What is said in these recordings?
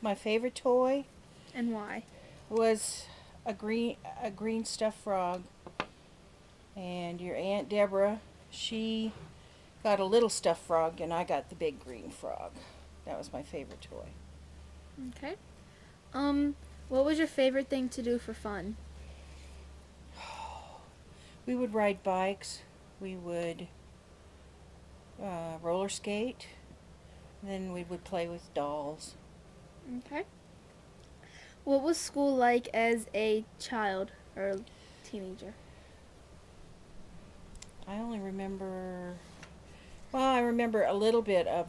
my favorite toy And why? was a green stuffed frog. And your Aunt Deborah, she got a little stuffed frog, and I got the big green frog. That was my favorite toy. Okay. Um, what was your favorite thing to do for fun? We would ride bikes. We would roller skate. Then we would play with dolls. Okay. What was school like as a child or teenager? I only remember, well, I remember a little bit of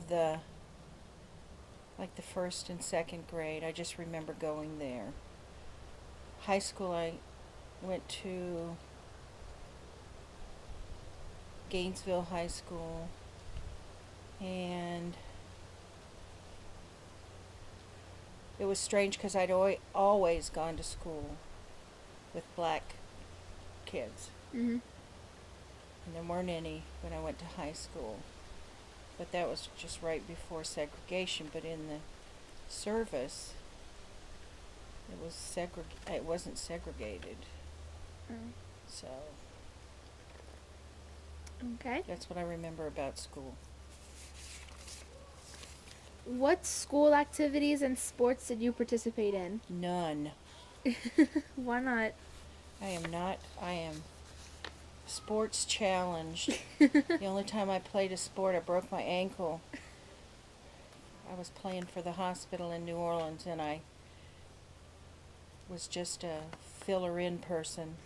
like the first and second grade. I just remember going there. High school, I went to Gainesville High School, and it was strange because I'd always gone to school with black kids, Mm-hmm. and there weren't any when I went to high school. But that was just right before segregation. But in the service, it wasn't segregated. Oh. So Okay. that's what I remember about school. What school activities and sports did you participate in? None. Why not? I am sports challenged. The only time I played a sport, I broke my ankle. I was playing for the hospital in New Orleans, and I was just a filler-in person,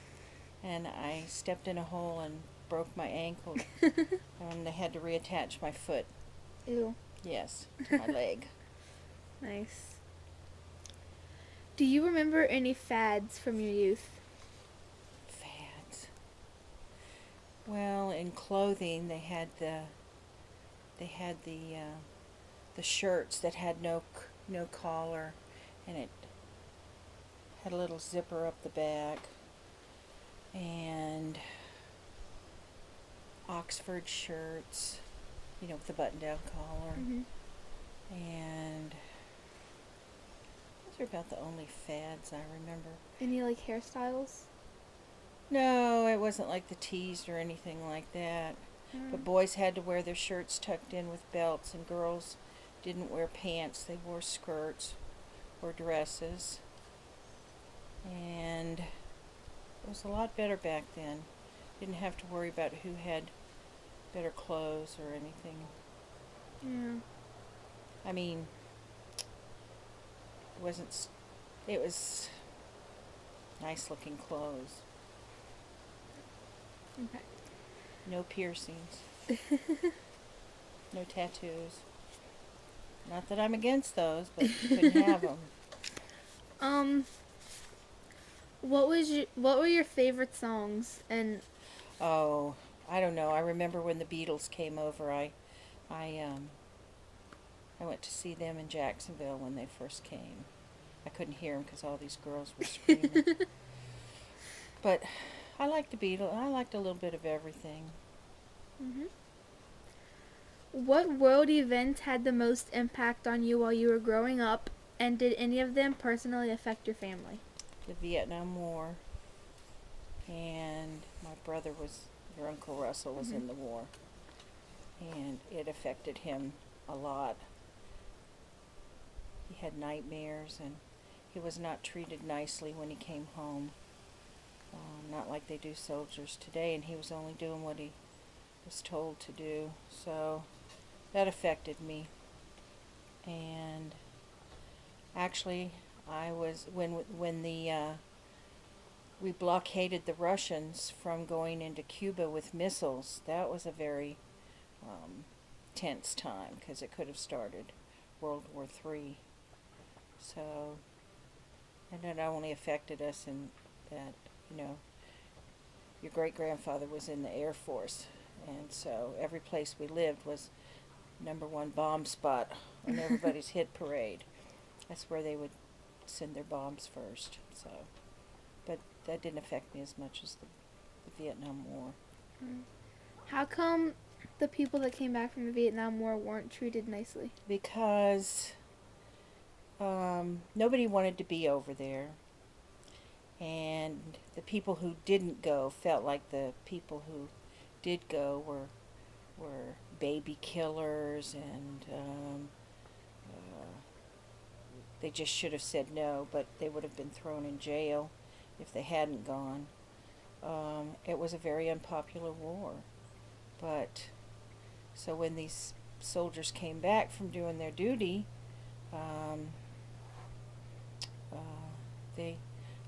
and I stepped in a hole and broke my ankle, and they had to reattach my foot. Ew. Yes, to my leg. Nice. Do you remember any fads from your youth? Fads. Well, in clothing, they had the shirts that had no collar, and it had a little zipper up the back, and Oxford shirts, with the button-down collar. Mm-hmm. And those are about the only fads I remember. Any like hairstyles? No, it wasn't like the tees or anything like that. But boys had to wear their shirts tucked in with belts, and girls didn't wear pants. They wore skirts or dresses. And it was a lot better back then. Didn't have to worry about who had better clothes or anything. Yeah. I mean, it was nice looking clothes. Okay. No piercings. No tattoos. Not that I'm against those, but you couldn't have them. Um, what were your favorite songs? And Oh, I don't know. I remember when the Beatles came over. I went to see them in Jacksonville when they first came. I couldn't hear them because all these girls were screaming. But I liked the Beatles. I liked a little bit of everything. Mhm. What world event had the most impact on you while you were growing up, and did any of them personally affect your family? The Vietnam War, and your Uncle Russell was in the war, and it affected him a lot. He had nightmares, and he was not treated nicely when he came home. Not like they do soldiers today, and he was only doing what he was told to do. So that affected me. And actually, I was when we blockaded the Russians from going into Cuba with missiles. That was a very tense time because it could have started World War III. So, and it only affected us in that, your great-grandfather was in the Air Force, and so every place we lived was number one bomb spot on everybody's hit parade. That's where they would send their bombs first. So, but that didn't affect me as much as the Vietnam War. How come the people that came back from the Vietnam War weren't treated nicely? Because nobody wanted to be over there. And the people who didn't go felt like the people who did go were baby killers, and they just should have said no, but they would have been thrown in jail if they hadn't gone. It was a very unpopular war. But so when these soldiers came back from doing their duty, um, uh, they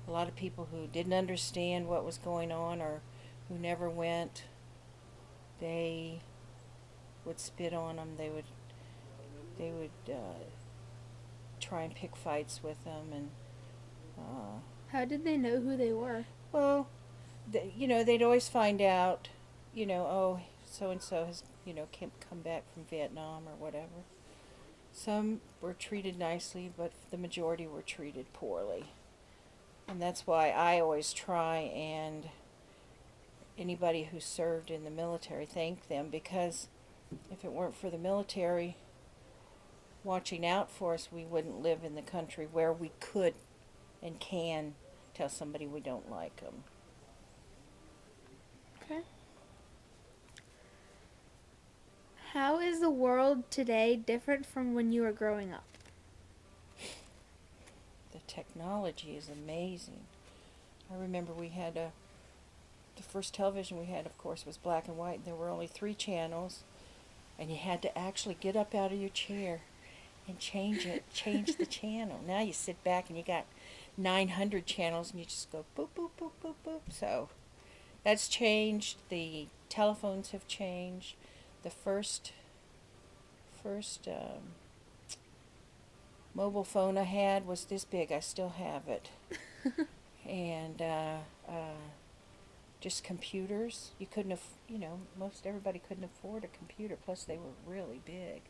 a lot of people who didn't understand what was going on or who never went, they would spit on them. They would try and pick fights with them, and How did they know who they were? well, they'd always find out, oh, so and so has, come back from Vietnam or whatever. Some were treated nicely, but the majority were treated poorly. And that's why I always try and anybody who served in the military, thank them, because if it weren't for the military watching out for us, we wouldn't live in the country where we could and can tell somebody we don't like them. Okay. How is the world today different from when you were growing up? The technology is amazing. I remember we had the first television we had, of course, was black and white. There were only 3 channels, and you had to actually get up out of your chair and change the channel. Now you sit back and you got 900 channels, and you just go boop, boop, boop, boop, boop. So that's changed. The telephones have changed. The first mobile phone I had was this big. I still have it. And just computers. You couldn't most everybody couldn't afford a computer. Plus they were really big.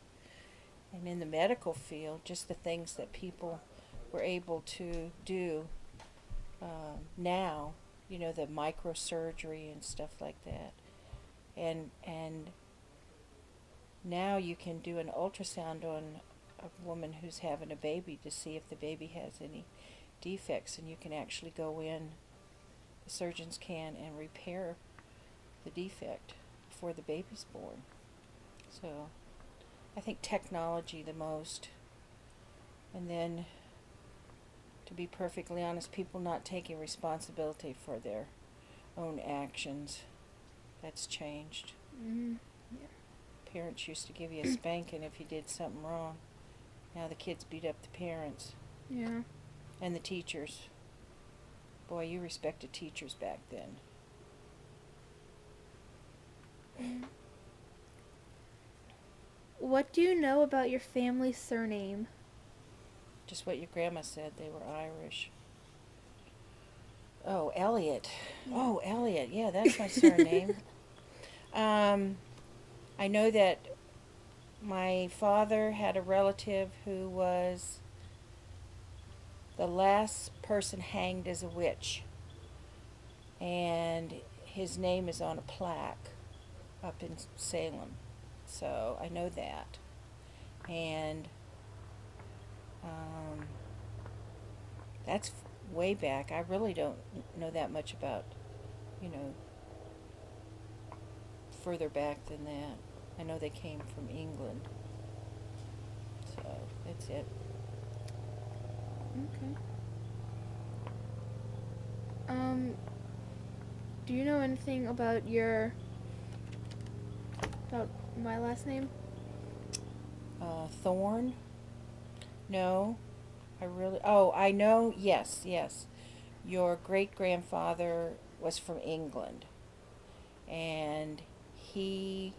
And in the medical field, just the things that people were able to do now, the microsurgery and stuff like that. And now you can do an ultrasound on a woman who's having a baby to see if the baby has any defects, and you can actually go in, the surgeons can, and repair the defect before the baby's born. So I think technology the most. And then, to be perfectly honest, people not taking responsibility for their own actions. That's changed. Mm-hmm. Yeah. Parents used to give you a spanking if you did something wrong. Now the kids beat up the parents. Yeah. And the teachers. Boy, you respected teachers back then. Mm. What do you know about your family's surname? Just what your grandma said, they were Irish. Oh, Elliot. Yeah. Oh, Elliot. Yeah, that's my surname. I know that my father had a relative who was the last person hanged as a witch. And his name is on a plaque up in Salem. So I know that. And that's way back. I really don't know that much about, further back than that. I know they came from England. So that's it. Okay. Do you know anything about my last name? Thorn? No. I know, yes. Your great-grandfather was from England. And he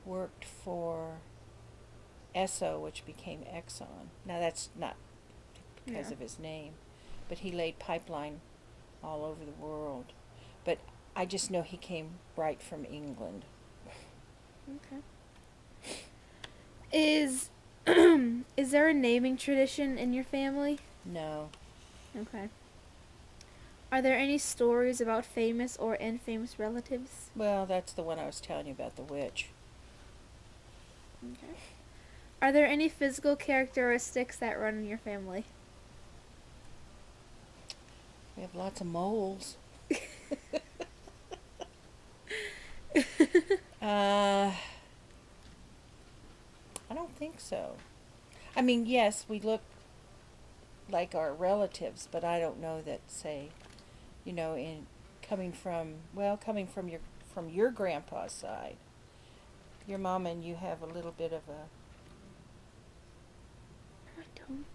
worked for Esso, which became Exxon. Now that's not because of his name, but he laid pipeline all over the world. But I just know he came right from England. Okay. Is is there a naming tradition in your family? No. Okay. Are there any stories about famous or infamous relatives? Well, that's the one I was telling you about, the witch. Okay. Are there any physical characteristics that run in your family? We have lots of moles. uh, I don't think so. I mean, yes, we look like our relatives, but I don't know that, say, in coming from your grandpa's side, your mom and you have a little bit of a, I don't.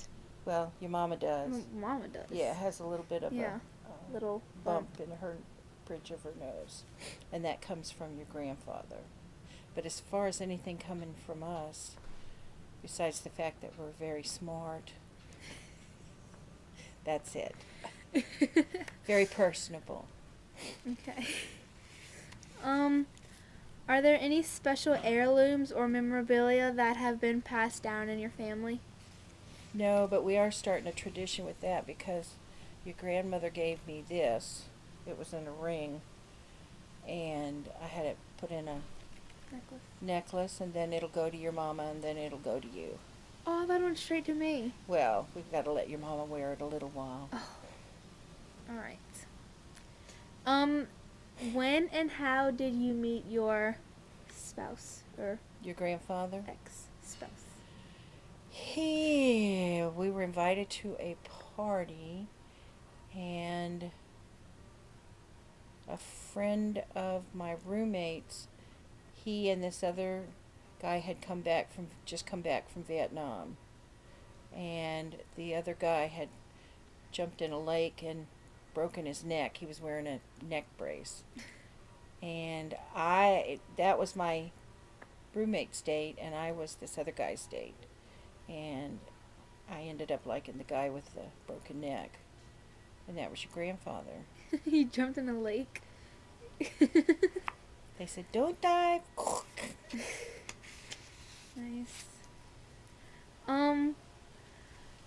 well, your mama does. Mama does. Yeah, has a little bit of Yeah. a Little bump in her bridge of her nose, and that comes from your grandfather. But as far as anything coming from us, besides the fact that we're very smart, that's it. Very personable. Okay. Are there any special heirlooms or memorabilia that have been passed down in your family? No, but we are starting a tradition with that because your grandmother gave me this. It was in a ring, and I had it put in a necklace, and then it'll go to your mama, and then it'll go to you. Oh, that went straight to me. Well, we've got to let your mama wear it a little while. Oh. All right. When and how did you meet your spouse or Your grandfather? ex-spouse? We were invited to a party, and a friend of my roommates, he and this other guy had come back from Vietnam, and the other guy had jumped in a lake and broken his neck. He was wearing a neck brace, and that was my roommate's date, and I was this other guy's date, and I ended up liking the guy with the broken neck, and that was your grandfather. He jumped in a lake. They said, "Don't dive." Nice.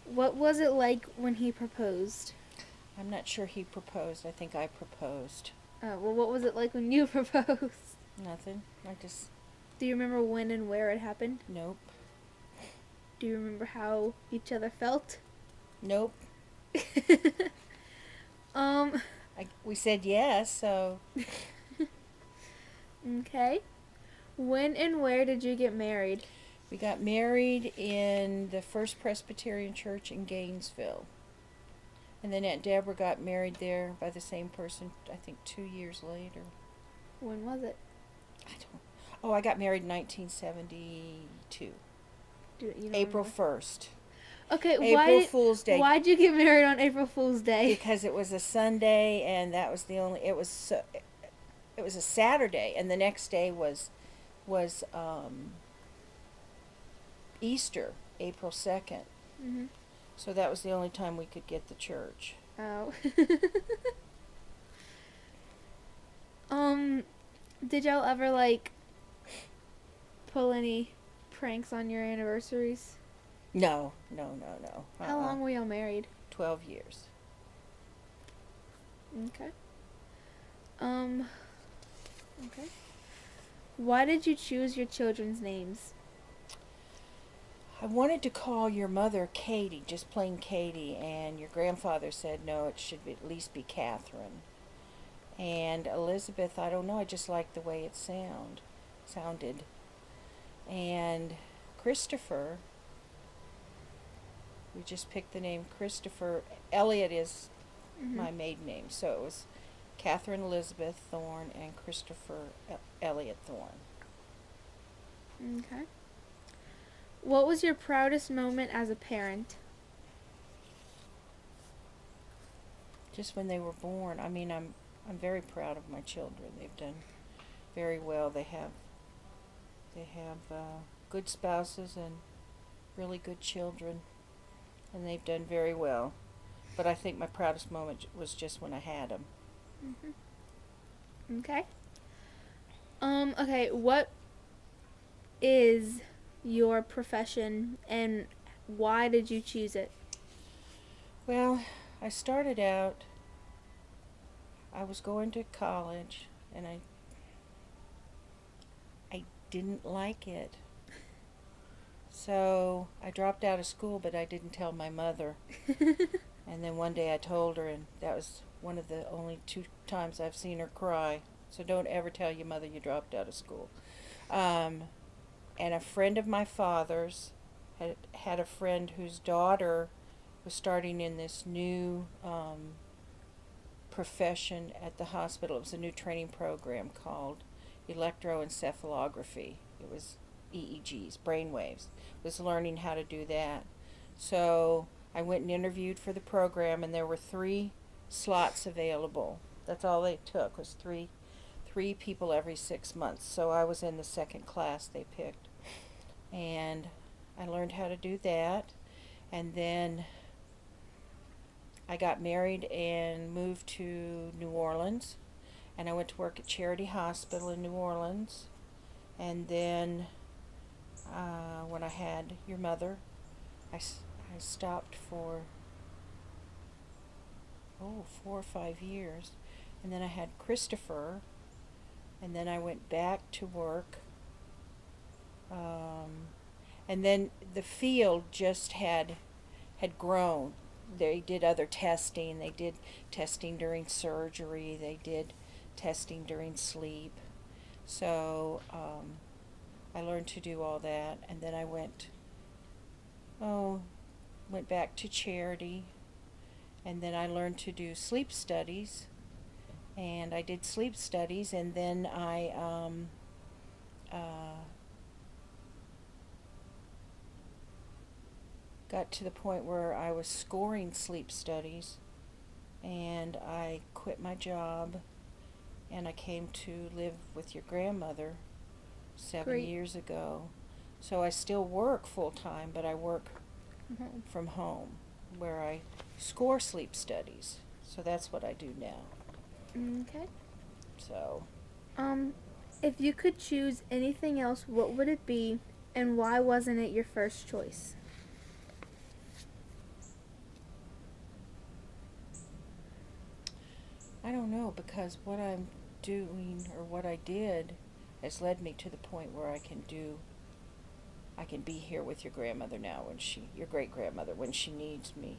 What was it like when he proposed? I'm not sure he proposed. I think I proposed. Well, what was it like when you proposed? Nothing. Do you remember when and where it happened? Nope. Do you remember how each other felt? Nope. Um, We said yes, so. Okay. When and where did you get married? We got married in the First Presbyterian Church in Gainesville. And then Aunt Deborah got married there by the same person, I think 2 years later. When was it? I got married in 1972. April Remember? 1st. Okay, April Fool's Day. Why'd you get married on April Fool's Day? Because it was a Sunday, and that was it was a Saturday, and the next day was Easter, April 2nd. Mm-hmm. So that was the only time we could get the church. Oh. Did y'all ever pull any pranks on your anniversaries? No. How long were y'all married? 12 years. Okay. Okay. Why did you choose your children's names? I wanted to call your mother Katie, just plain Katie, and your grandfather said no, it should at least be Catherine. And Elizabeth, I don't know, I just liked the way it sounded. And Christopher, we just picked the name Christopher. Elliot is my maiden name, so it was Catherine Elizabeth Thorne and Christopher Elliot Thorne. Okay. What was your proudest moment as a parent? Just when they were born. I mean, I'm very proud of my children. They've done very well. They have good spouses and really good children, and they've done very well. But I think my proudest moment was just when I had them. Mm-hmm. Okay. Okay, what is your profession and why did you choose it? Well, I started out, I was going to college, and I didn't like it. So I dropped out of school, but I didn't tell my mother. And then one day I told her, and that was one of the only 2 times I've seen her cry. So don't ever tell your mother you dropped out of school. Um, and a friend of my father's had a friend whose daughter was starting in this new profession at the hospital. It was a new training program called electroencephalography. It was EEGs, brain waves. Was learning how to do that. So I went and interviewed for the program, and there were 3 slots available. That's all they took was three people every 6 months. So I was in the second class they picked, and I learned how to do that. And then I got married and moved to New Orleans, and I went to work at Charity Hospital in New Orleans. And then when I had your mother, I stopped for 4 or 5 years, and then I had Christopher, and then I went back to work, and then the field just had grown. They did other testing. They did testing during surgery. They did testing during sleep. So I learned to do all that, and then I went back to Charity, and then I learned to do sleep studies, and I did sleep studies, and then I got to the point where I was scoring sleep studies, and I quit my job, and I came to live with your grandmother 7 years ago. So I still work full time, but I work from home, where I score sleep studies. So that's what I do now. Okay. So If you could choose anything else, what would it be, and why wasn't it your first choice? I don't know, because what I'm doing, or what I did, has led me to the point where I can be here with your grandmother now, your great grandmother, when she needs me.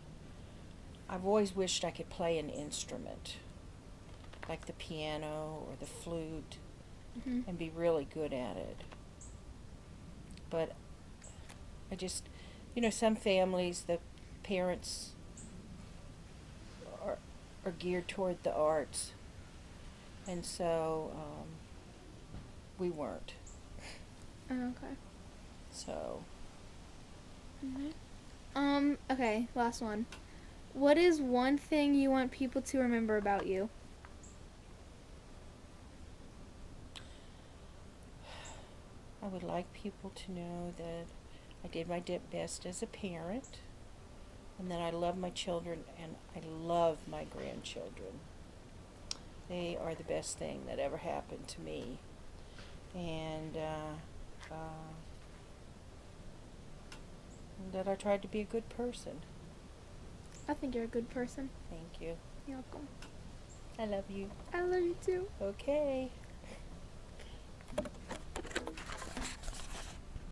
I've always wished I could play an instrument, like the piano or the flute, and be really good at it. But I just, some families, the parents are geared toward the arts, and so we weren't. Okay. So. Okay, last one. What is one thing you want people to remember about you? I would like people to know that I did my best as a parent, and that I love my children, and I love my grandchildren. They are the best thing that ever happened to me. And that I tried to be a good person. I think you're a good person. Thank you. You're welcome. I love you. I love you too. Okay.